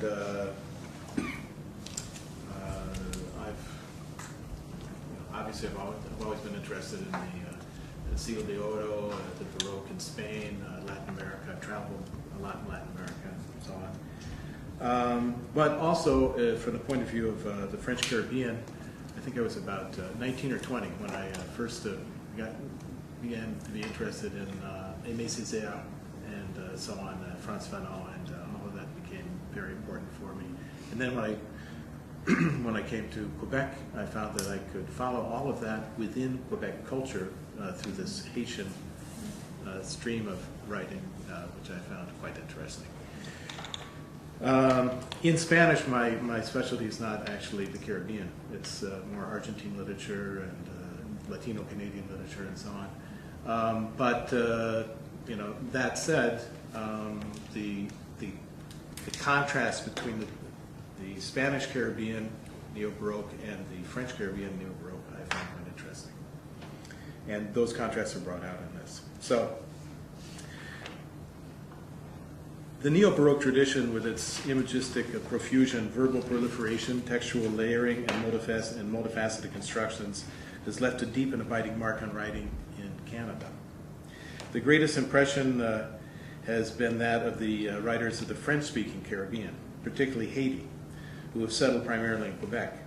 and obviously I've always been interested in the Siglo de Oro, the Baroque in Spain, Latin America. I've traveled a lot in Latin America and so on. But also, from the point of view of the French Caribbean, I think I was about 19 or 20 when I first began to be interested in Aimé Césaire and so on, Frantz Fanon, and all of that became very important for me. And then when I came to Quebec, I found that I could follow all of that within Quebec culture through this Haitian stream of writing, which I found quite interesting. In Spanish, my specialty is not actually the Caribbean. It's more Argentine literature and Latino-Canadian literature and so on. But that said, the contrast between the Spanish Caribbean Neo-Baroque and the French Caribbean Neo-Baroque I found quite interesting. And those contrasts are brought out in this. So, the Neo-Baroque tradition, with its imagistic profusion, verbal proliferation, textual layering, and multifaceted constructions, has left a deep and abiding mark on writing in Canada. The greatest impression has been that of the writers of the French-speaking Caribbean, particularly Haiti, who have settled primarily in Quebec.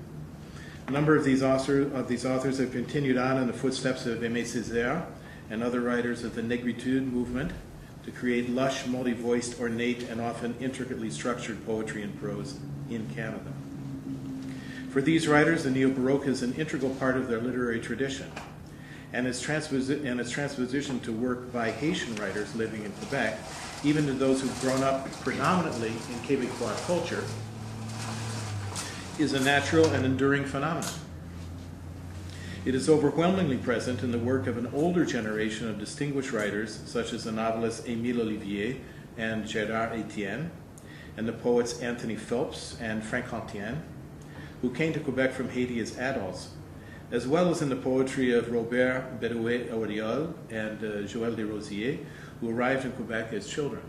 A number of these authors have continued on in the footsteps of Aimé Césaire and other writers of the Negritude movement to create lush, multi-voiced, ornate, and often intricately structured poetry and prose in Canada. For these writers, the Neo-Baroque is an integral part of their literary tradition, and its transposition to work by Haitian writers living in Quebec, even to those who've grown up predominantly in Québécois culture, is a natural and enduring phenomenon. It is overwhelmingly present in the work of an older generation of distinguished writers, such as the novelist Émile Olivier and Gérard Etienne, and the poets Anthony Phelps and Frank Antien, who came to Quebec from Haiti as adults, as well as in the poetry of Robert Bedouet-Auriol and Joël de Rosiers, who arrived in Quebec as children.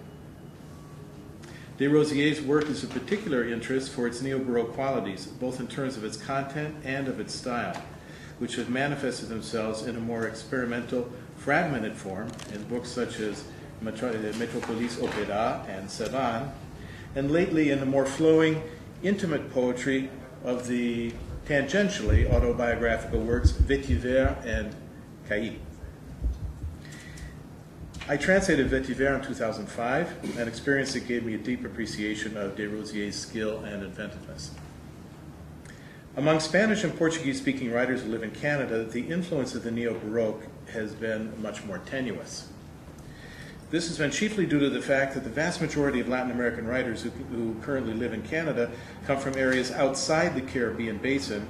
De Rosier's work is of particular interest for its neo-Baroque qualities, both in terms of its content and of its style, which have manifested themselves in a more experimental, fragmented form in books such as Métropolis Opéra and Savane, and lately in the more flowing, intimate poetry of the tangentially autobiographical works Vétiver and Caraïbes. I translated Vétiver in 2005, an experience that gave me a deep appreciation of de Rosier's skill and inventiveness. Among Spanish and Portuguese-speaking writers who live in Canada, the influence of the Neo-Baroque has been much more tenuous. This has been chiefly due to the fact that the vast majority of Latin American writers who currently live in Canada come from areas outside the Caribbean basin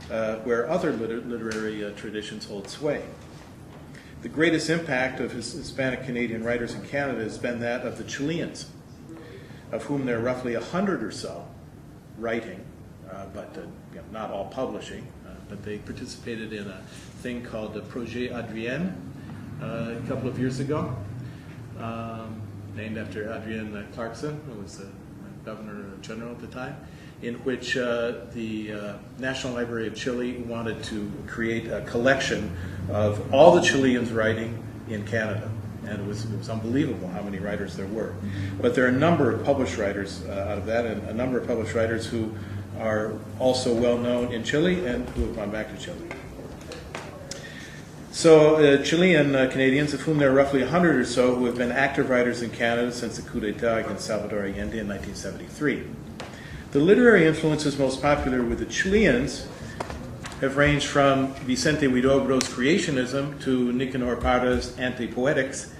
where other literary traditions hold sway. The greatest impact of Hispanic Canadian writers in Canada has been that of the Chileans, of whom there are roughly 100 or so writing, but not all publishing, but they participated in a thing called the Projet Adrien a couple of years ago, named after Adrien Clarkson, who was the Governor General at the time, in which the National Library of Chile wanted to create a collection of all the Chileans writing in Canada. And it was unbelievable how many writers there were. But there are a number of published writers out of that, and a number of published writers who are also well known in Chile and who have gone back to Chile. So Chilean Canadians, of whom there are roughly 100 or so, who have been active writers in Canada since the coup d'etat against Salvador Allende in 1973. The literary influences most popular with the Chileans have ranged from Vicente Huidobro's creationism to Nicanor Parra's anti-poetics,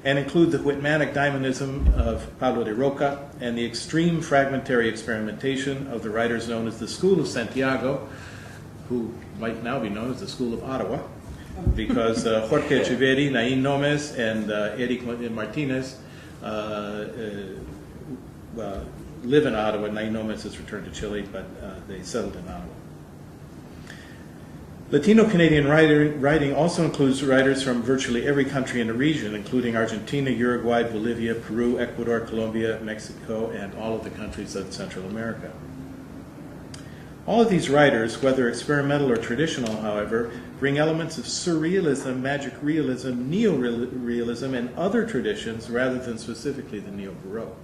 and include the Whitmanic daimonism of Pablo de Roca and the extreme fragmentary experimentation of the writers known as the School of Santiago, who might now be known as the School of Ottawa, because Jorge Echeverri, Nain Gomez, and Eric Martinez live in Ottawa. Nain Gomez has returned to Chile, but they settled in Ottawa. Latino-Canadian writing also includes writers from virtually every country in the region, including Argentina, Uruguay, Bolivia, Peru, Ecuador, Colombia, Mexico, and all of the countries of Central America. All of these writers, whether experimental or traditional, however, bring elements of surrealism, magic realism, neo-realism, and other traditions rather than specifically the Neo-Baroque.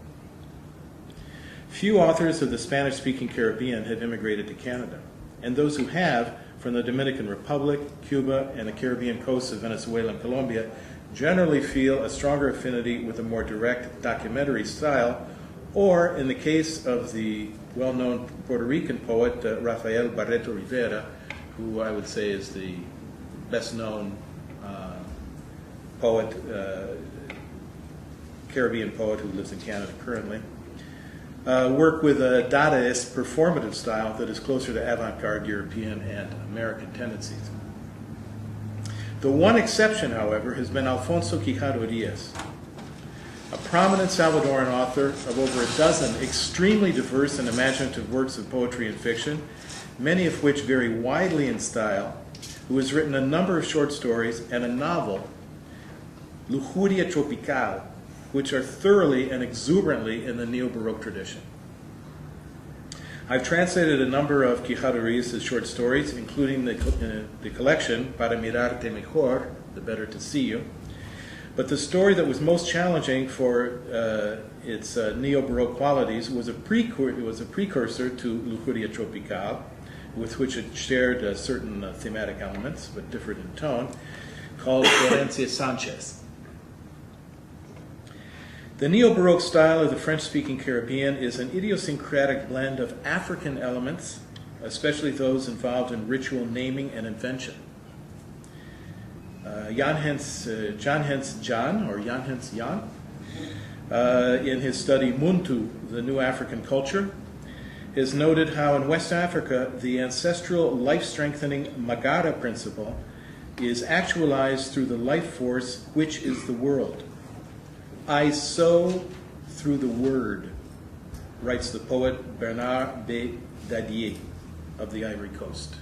Few authors of the Spanish-speaking Caribbean have immigrated to Canada, and those who have, from the Dominican Republic, Cuba, and the Caribbean coasts of Venezuela and Colombia, generally feel a stronger affinity with a more direct documentary style, or, in the case of the well-known Puerto Rican poet Rafael Barreto Rivera, who I would say is the best-known poet, Caribbean poet who lives in Canada currently, work with a Dadaist performative style that is closer to avant-garde European and American tendencies. The one exception, however, has been Alfonso Quijada Urías, a prominent Salvadoran author of over a dozen extremely diverse and imaginative works of poetry and fiction, many of which vary widely in style, who has written a number of short stories and a novel, Lujuria Tropical, which are thoroughly and exuberantly in the Neo-Baroque tradition. I've translated a number of Quijada Urías' short stories, including the collection Para Mirarte Mejor, The Better to See You. But the story that was most challenging for its Neo-Baroque qualities was a precursor to Lujuria Tropical, with which it shared certain thematic elements, but differed in tone, called Florencia Sanchez. The Neo-Baroque style of the French-speaking Caribbean is an idiosyncratic blend of African elements, especially those involved in ritual naming and invention. Jan Hens Jan, in his study Muntu, the New African Culture, has noted how in West Africa the ancestral life-strengthening Magara principle is actualized through the life force which is the world. I sow through the word, writes the poet Bernard B. Dadier of the Ivory Coast.